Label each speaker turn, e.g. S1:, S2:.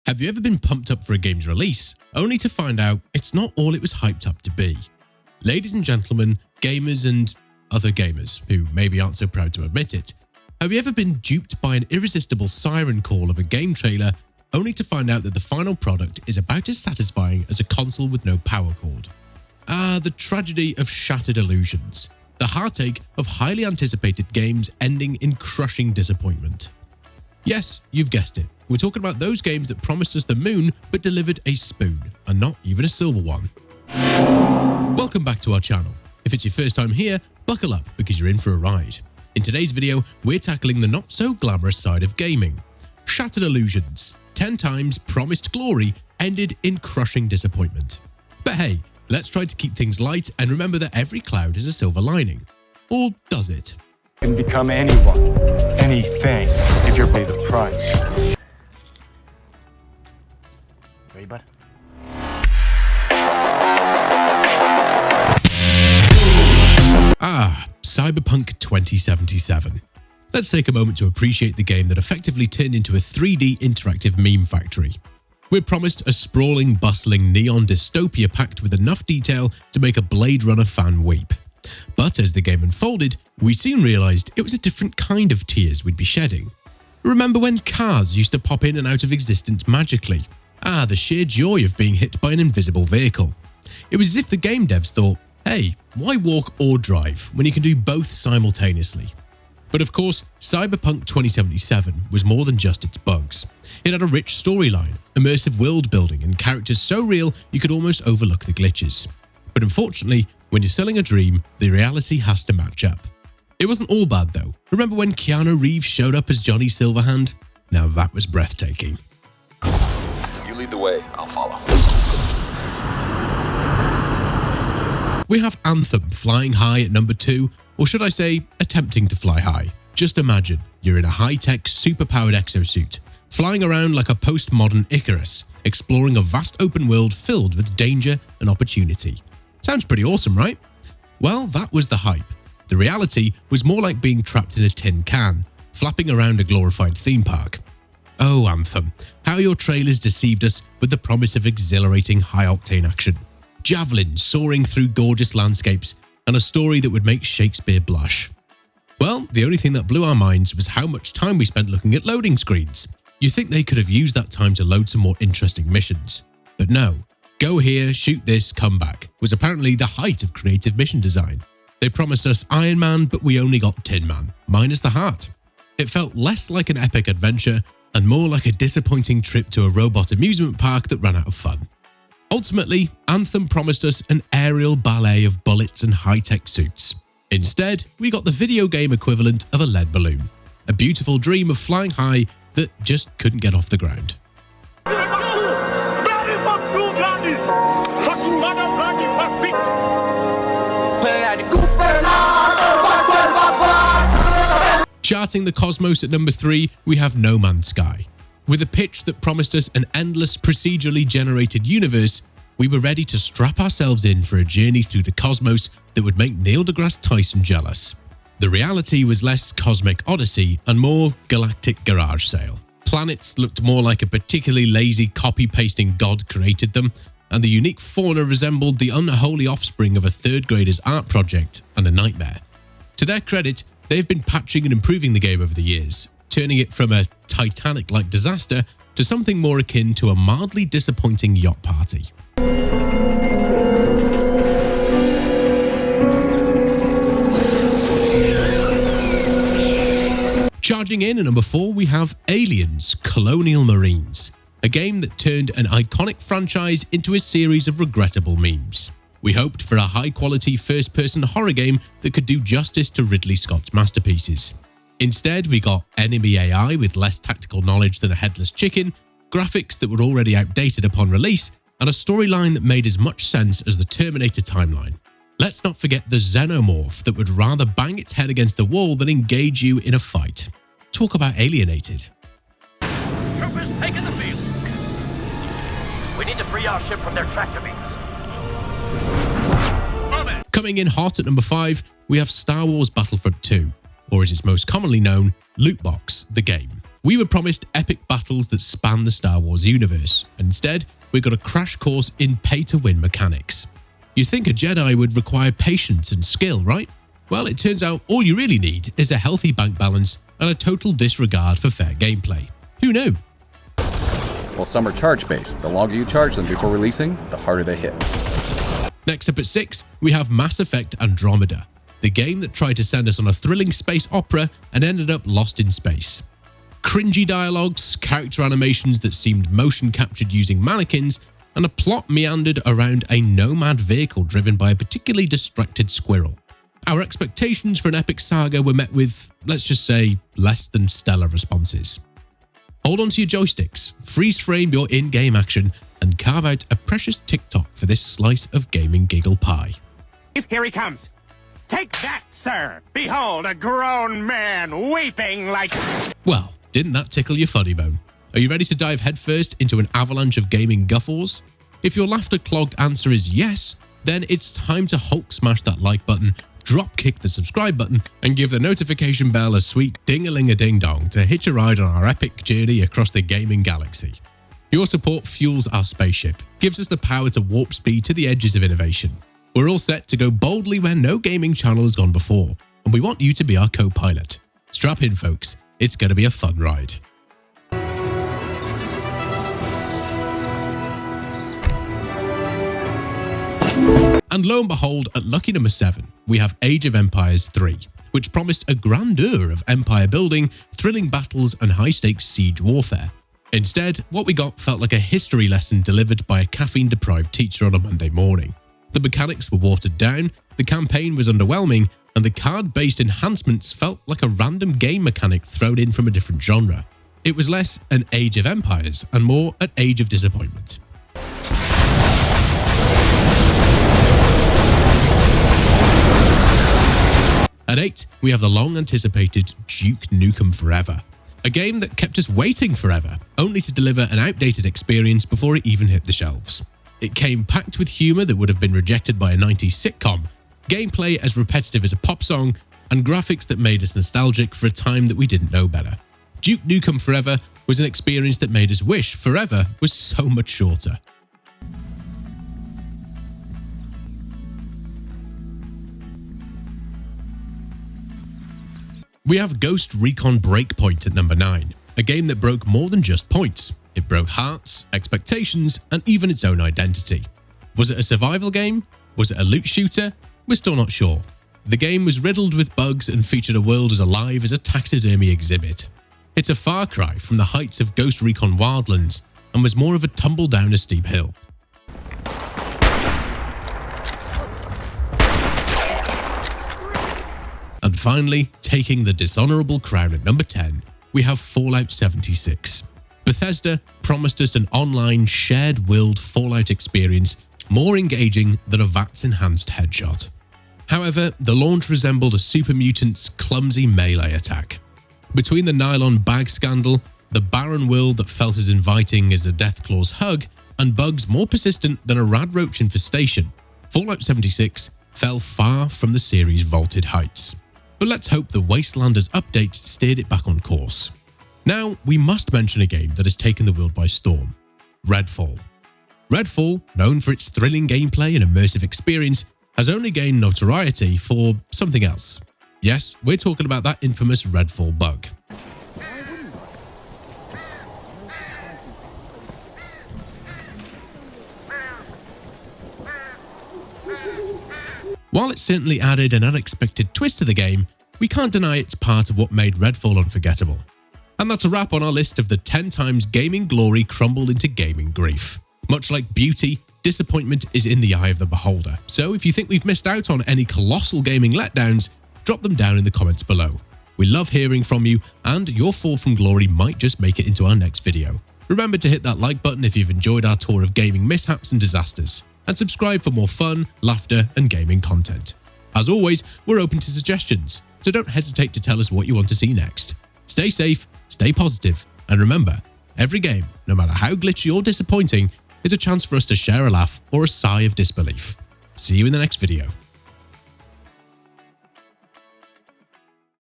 S1: Have you ever been pumped up for a game's release, only to find out it's not all it was hyped up to be? Ladies and gentlemen, gamers and other gamers who maybe aren't so proud to admit it, have you ever been duped by an irresistible siren call of a game trailer, only to find out that the final product is about as satisfying as a console with no power cord? Ah, the tragedy of shattered illusions. The heartache of highly anticipated games ending in crushing disappointment. Yes, you've guessed it. We're talking about those games that promised us the moon but delivered a spoon, and not even a silver one. Welcome back to our channel. If it's your first time here, buckle up because you're in for a ride. In today's video, we're tackling the not so glamorous side of gaming. Shattered illusions. 10 times promised glory ended in crushing disappointment. But hey, let's try to keep things light and remember that every cloud is a silver lining. Or does it?
S2: You can become anyone, anything, if you pay the price. Ready, bud?
S1: Ah, CyberPunk 2077. Let's take a moment to appreciate the game that effectively turned into a 3D interactive meme factory. We're promised a sprawling, bustling neon dystopia packed with enough detail to make a Blade Runner fan weep. But as the game unfolded, we soon realised it was a different kind of tears we'd be shedding. Remember when cars used to pop in and out of existence magically? Ah, the sheer joy of being hit by an invisible vehicle. It was as if the game devs thought, hey, why walk or drive when you can do both simultaneously? But of course, CyberPunk 2077 was more than just its bugs. It had a rich storyline, immersive world building, and characters so real you could almost overlook the glitches. But unfortunately, when you're selling a dream, the reality has to match up. It wasn't all bad though. Remember when Keanu Reeves showed up as Johnny Silverhand? Now that was breathtaking.
S3: You lead the way, I'll follow.
S1: We have Anthem flying high at number 2, or should I say, attempting to fly high. Just imagine, you're in a high-tech, super-powered exosuit, flying around like a postmodern Icarus, exploring a vast open world filled with danger and opportunity. Sounds pretty awesome, right? Well, that was the hype. The reality was more like being trapped in a tin can, flapping around a glorified theme park. Oh, Anthem, how your trailers deceived us with the promise of exhilarating high-octane action. Javelins soaring through gorgeous landscapes, and a story that would make Shakespeare blush. Well, the only thing that blew our minds was how much time we spent looking at loading screens. You think they could have used that time to load some more interesting missions. But no, go here, shoot this, come back, was apparently the height of creative mission design. They promised us Iron Man, but we only got Tin Man, minus the heart. It felt less like an epic adventure and more like a disappointing trip to a robot amusement park that ran out of fun. Ultimately, Anthem promised us an aerial ballet of bullets and high-tech suits. Instead, we got the video game equivalent of a lead balloon, a beautiful dream of flying high that just couldn't get off the ground. Charting the cosmos at number 3, we have No Man's Sky. With a pitch that promised us an endless procedurally generated universe, we were ready to strap ourselves in for a journey through the cosmos that would make Neil deGrasse Tyson jealous. The reality was less cosmic odyssey and more galactic garage sale. Planets looked more like a particularly lazy copy-pasting god created them, and the unique fauna resembled the unholy offspring of a third grader's art project and a nightmare. To their credit, they've been patching and improving the game over the years, turning it from a Titanic-like disaster to something more akin to a mildly disappointing yacht party. Charging in at number 4, we have Aliens: Colonial Marines, a game that turned an iconic franchise into a series of regrettable memes. We hoped for a high-quality first-person horror game that could do justice to Ridley Scott's masterpieces. Instead, we got enemy AI with less tactical knowledge than a headless chicken, graphics that were already outdated upon release, and a storyline that made as much sense as the Terminator timeline. Let's not forget the xenomorph that would rather bang its head against the wall than engage you in a fight. Talk about alienated.
S4: Troopers taking the field. We need to free our ship from their tractor beams.
S1: Coming in hot at number 5, we have Star Wars Battlefront 2, or as it's most commonly known, Loot Box, the game. We were promised epic battles that span the Star Wars universe, and instead, we got a crash course in pay-to-win mechanics. You'd think a Jedi would require patience and skill, right? Well, it turns out all you really need is a healthy bank balance and a total disregard for fair gameplay. Who knew?
S5: Well, some are charge-based. The longer you charge them before releasing, the harder they hit.
S1: Next up at 6, we have Mass Effect Andromeda, the game that tried to send us on a thrilling space opera and ended up lost in space. Cringy dialogues, character animations that seemed motion captured using mannequins, and a plot meandered around a nomad vehicle driven by a particularly distracted squirrel. Our expectations for an epic saga were met with, let's just say, less than stellar responses. Hold on to your joysticks, freeze frame your in-game action, and carve out a precious TikTok for this slice of gaming giggle pie.
S6: Here he comes. Take that, sir. Behold, a grown man weeping like...
S1: Well, didn't that tickle your funny bone? Are you ready to dive headfirst into an avalanche of gaming guffaws? If your laughter-clogged answer is yes, then it's time to Hulk smash that like button, drop kick the subscribe button, and give the notification bell a sweet ding-a-ling-a-ding-dong to hitch a ride on our epic journey across the gaming galaxy. Your support fuels our spaceship, gives us the power to warp speed to the edges of innovation. We're all set to go boldly where no gaming channel has gone before, and we want you to be our co-pilot. Strap in, folks. It's going to be a fun ride. And lo and behold, at lucky number 7, we have Age of Empires 3, which promised a grandeur of empire building, thrilling battles, and high-stakes siege warfare. Instead, what we got felt like a history lesson delivered by a caffeine-deprived teacher on a Monday morning. The mechanics were watered down, the campaign was underwhelming, and the card-based enhancements felt like a random game mechanic thrown in from a different genre. It was less an Age of Empires and more an Age of Disappointment. At 8, we have the long-anticipated Duke Nukem Forever, a game that kept us waiting forever, only to deliver an outdated experience before it even hit the shelves. It came packed with humour that would have been rejected by a 90s sitcom, gameplay as repetitive as a pop song, and graphics that made us nostalgic for a time that we didn't know better. Duke Nukem Forever was an experience that made us wish Forever was so much shorter. We have Ghost Recon Breakpoint at number 9, a game that broke more than just points. It broke hearts, expectations, and even its own identity. Was it a survival game? Was it a loot shooter? We're still not sure. The game was riddled with bugs and featured a world as alive as a taxidermy exhibit. It's a far cry from the heights of Ghost Recon Wildlands and was more of a tumble down a steep hill. And finally, taking the dishonorable crown at number 10, we have Fallout 76. Bethesda promised us an online, shared-world Fallout experience more engaging than a VATS-enhanced headshot. However, the launch resembled a super mutant's clumsy melee attack. Between the nylon bag scandal, the barren world that felt as inviting as a Deathclaw's hug, and bugs more persistent than a radroach infestation, Fallout 76 fell far from the series' vaulted heights. But let's hope the Wastelanders update steered it back on course. Now, we must mention a game that has taken the world by storm: RedFall. RedFall, known for its thrilling gameplay and immersive experience, has only gained notoriety for something else. Yes, we're talking about that infamous RedFall bug. While it certainly added an unexpected twist to the game, we can't deny it's part of what made RedFall unforgettable. And that's a wrap on our list of the 10 times gaming glory crumbled into gaming grief. Much like beauty, disappointment is in the eye of the beholder. So if you think we've missed out on any colossal gaming letdowns, drop them down in the comments below. We love hearing from you, and your fall from glory might just make it into our next video. Remember to hit that like button if you've enjoyed our tour of gaming mishaps and disasters, and subscribe for more fun, laughter, and gaming content. As always, we're open to suggestions, so don't hesitate to tell us what you want to see next. Stay safe, stay positive, and remember, every game, no matter how glitchy or disappointing, is a chance for us to share a laugh or a sigh of disbelief. See you in the next video.